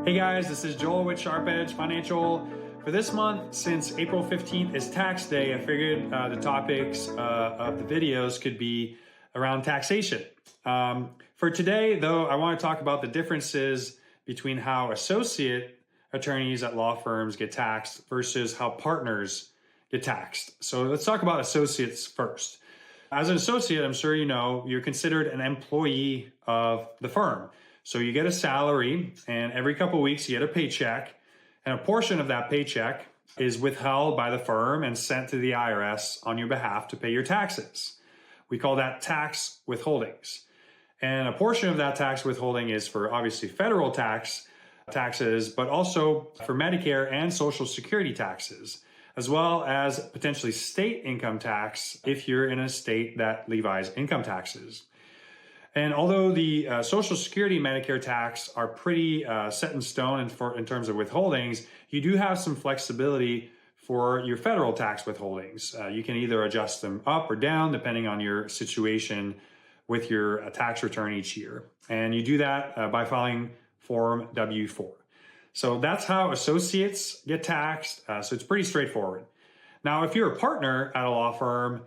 Hey guys, this is Joel with Sharp Edge Financial. For this month, since April 15th is tax day, I figured the topics of the videos could be around taxation. For today, though, I want to talk about the differences between how associate attorneys at law firms get taxed versus how partners get taxed. So let's talk about associates first. As an associate, I'm sure you know, you're considered an employee of the firm. So you get a salary, and every couple of weeks you get a paycheck, and a portion of that paycheck is withheld by the firm and sent to the IRS on your behalf to pay your taxes. We call that tax withholdings. And a portion of that tax withholding is for obviously federal taxes, but also for Medicare and Social Security taxes, as well as potentially state income tax if you're in a state that levies income taxes. And although the Social Security Medicare tax are pretty set in stone in terms of withholdings, you do have some flexibility for your federal tax withholdings. You can either adjust them up or down depending on your situation with your tax return each year. And you do that by filing Form W-4. So that's how associates get taxed. So it's pretty straightforward. Now, if you're a partner at a law firm,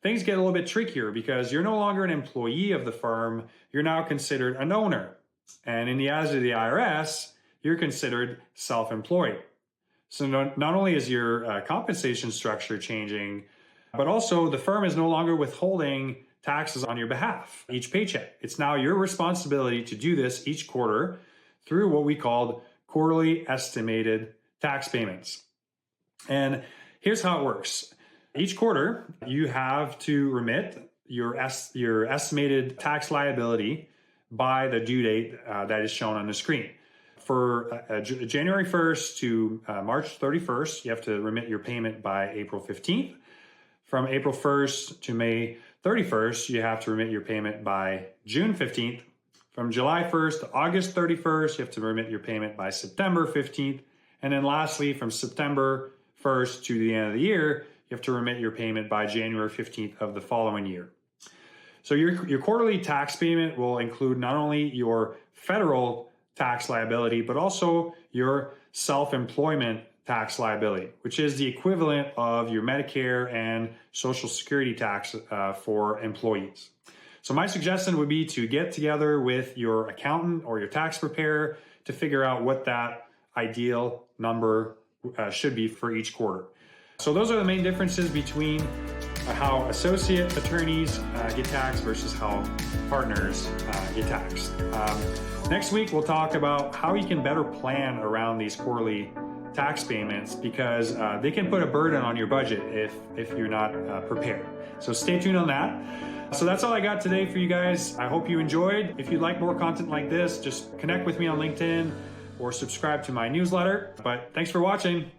things get a little bit trickier because you're no longer an employee of the firm. You're now considered an owner. And in the eyes of the IRS, you're considered self-employed. So not only is your compensation structure changing, but also the firm is no longer withholding taxes on your behalf each paycheck. It's now your responsibility to do this each quarter through what we called quarterly estimated tax payments. And here's how it works. Each quarter, you have to remit your estimated tax liability by the due date that is shown on the screen. For January 1st to March 31st, you have to remit your payment by April 15th. From April 1st to May 31st, you have to remit your payment by June 15th. From July 1st to August 31st, you have to remit your payment by September 15th. And then lastly, from September 1st to the end of the year, you have to remit your payment by January 15th of the following year. So your quarterly tax payment will include not only your federal tax liability, but also your self-employment tax liability, which is the equivalent of your Medicare and Social Security tax for employees. So my suggestion would be to get together with your accountant or your tax preparer to figure out what that ideal number should be for each quarter. So those are the main differences between how associate attorneys get taxed versus how partners get taxed. Next week, we'll talk about how you can better plan around these quarterly tax payments because they can put a burden on your budget if you're not prepared. So stay tuned on that. So that's all I got today for you guys. I hope you enjoyed. If you'd like more content like this, just connect with me on LinkedIn or subscribe to my newsletter. But thanks for watching.